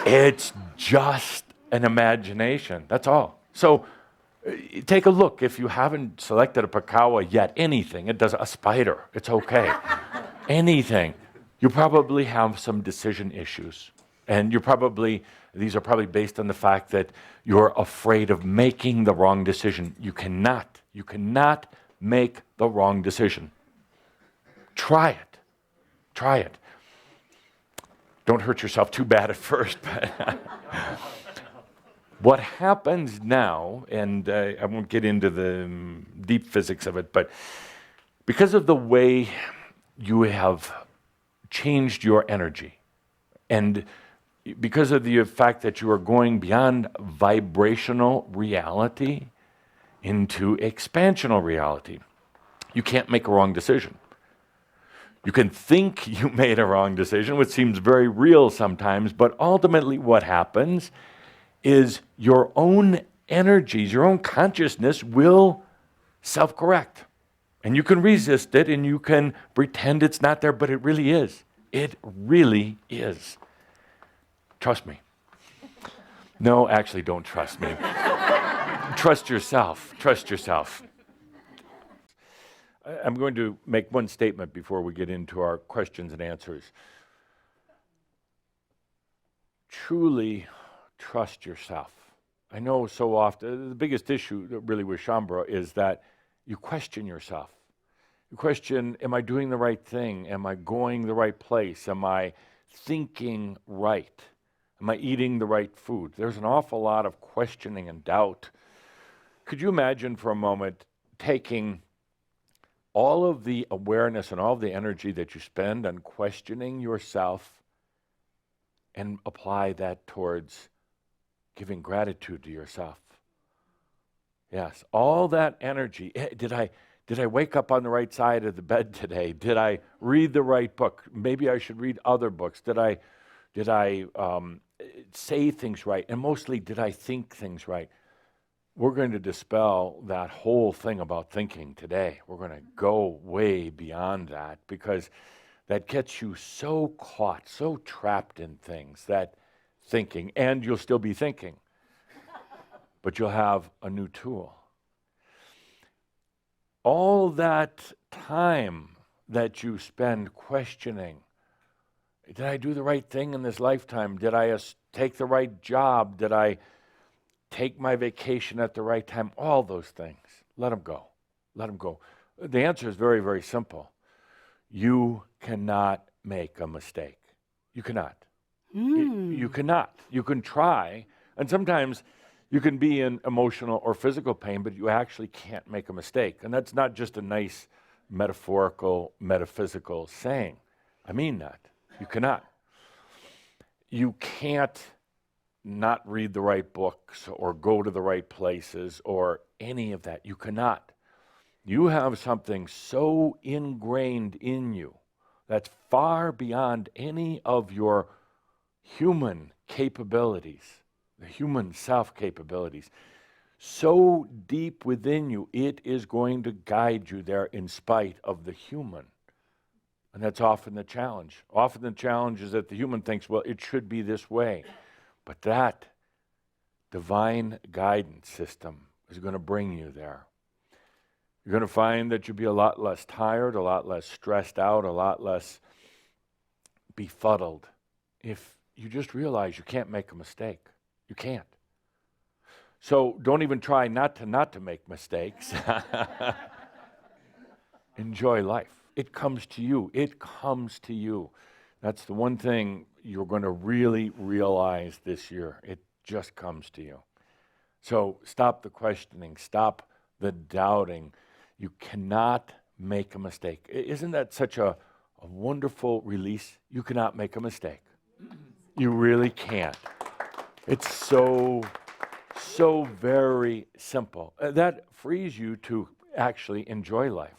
It's just an imagination. That's all. So take a look. If you haven't selected a Pakawa yet, anything, it does a spider, it's okay. Anything. You probably have some decision issues. And these are probably based on the fact that you're afraid of making the wrong decision. You cannot make the wrong decision. Try it. Try it. Don't hurt yourself too bad at first. But what happens now, and I won't get into the deep physics of it, but because of the way you have changed your energy, and because of the fact that you are going beyond vibrational reality into expansional reality, you can't make a wrong decision. You can think you made a wrong decision, which seems very real sometimes, but ultimately what happens is your own energies, your own consciousness will self-correct. And you can resist it and you can pretend it's not there, but it really is. It really is. Trust me. No, actually, don't trust me. Trust yourself. Trust yourself. I'm going to make one statement before we get into our questions and answers. Truly trust yourself. I know so often, the biggest issue really with Shambhala is that you question yourself. You question, am I doing the right thing? Am I going the right place? Am I thinking right? Am I eating the right food? There's an awful lot of questioning and doubt. Could you imagine for a moment taking all of the awareness and all of the energy that you spend on questioning yourself and apply that towards giving gratitude to yourself? Yes, all that energy. Did I wake up on the right side of the bed today? Did I read the right book? Maybe I should read other books. Did I say things right? And mostly, did I think things right? We're going to dispel that whole thing about thinking today. We're going to go way beyond that because that gets you so caught, so trapped in things, that thinking, and you'll still be thinking, but you'll have a new tool. All that time that you spend questioning, did I do the right thing in this lifetime? Did I take the right job? Did I take my vacation at the right time? All those things. Let them go. Let them go. The answer is very, very simple. You cannot make a mistake. You cannot. You cannot. You can try, and sometimes you can be in emotional or physical pain, but you actually can't make a mistake. And that's not just a nice metaphorical, metaphysical saying. I mean that. You cannot. You can't not read the right books or go to the right places or any of that. You cannot. You have something so ingrained in you that's far beyond any of your human capabilities, the human self-capabilities. So deep within you, it is going to guide you there in spite of the human. And that's often the challenge. Often the challenge is that the human thinks, well, it should be this way. But that divine guidance system is going to bring you there. You're going to find that you'll be a lot less tired, a lot less stressed out, a lot less befuddled if you just realize you can't make a mistake. You can't. So don't even try not to make mistakes. Enjoy life. It comes to you. It comes to you. That's the one thing you're going to really realize this year. It just comes to you. So stop the questioning. Stop the doubting. You cannot make a mistake. Isn't that such a wonderful release? You cannot make a mistake. You really can't. It's so very simple. That frees you to actually enjoy life,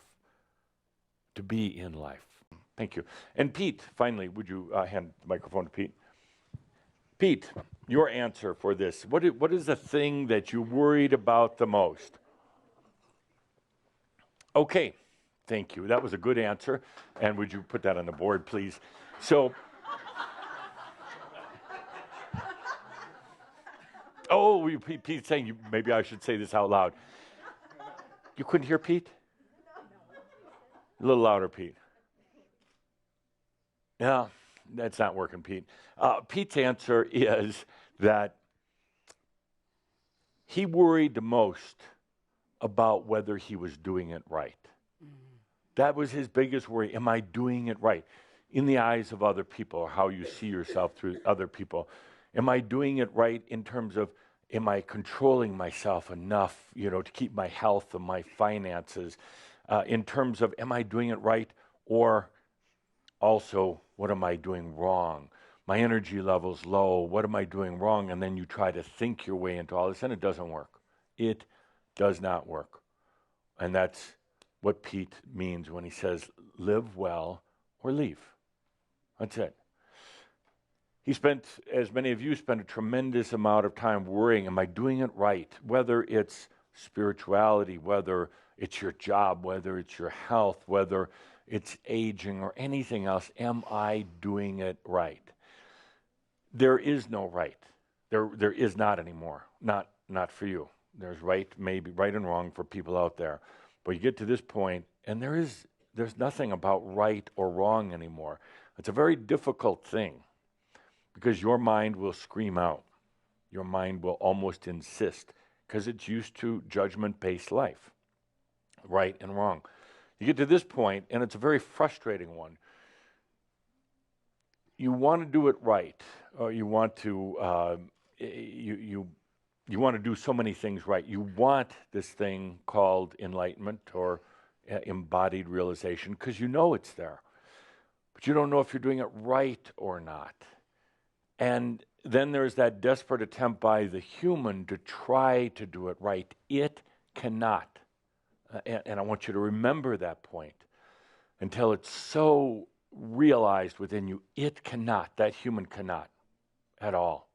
to be in life. Thank you. And Pete, finally, would you hand the microphone to Pete? Pete, your answer for this. What is the thing that you worried about the most? Okay, thank you. That was a good answer. And would you put that on the board, please? So, Pete's saying, maybe I should say this out loud. You couldn't hear Pete? A little louder, Pete. Yeah, that's not working, Pete. Pete's answer is that he worried the most about whether he was doing it right. That was his biggest worry. Am I doing it right? In the eyes of other people, or how you see yourself through other people. Am I doing it right in terms of, am I controlling myself enough, to keep my health and my finances? In terms of, am I doing it right? Or also, what am I doing wrong? My energy level's low. What am I doing wrong? And then you try to think your way into all this, and it doesn't work. It does not work. And that's what Pete means when he says, live well or leave. That's it. He spent, as many of you spend, a tremendous amount of time worrying, am I doing it right? Whether it's spirituality, whether it's your job, whether it's your health, whether it's aging or anything else, am I doing it right? There is no right. There is not anymore. Not for you. There's right, maybe right and wrong for people out there. But you get to this point, and there's nothing about right or wrong anymore. It's a very difficult thing because your mind will scream out. Your mind will almost insist because it's used to judgment-based life, right and wrong. You get to this point, and it's a very frustrating one. You want to do it right, or you want to you want to do so many things right. You want this thing called enlightenment or embodied realization because you know it's there, but you don't know if you're doing it right or not. And then there's that desperate attempt by the human to try to do it right. It cannot. And I want you to remember that point until it's so realized within you. It cannot. That human cannot at all.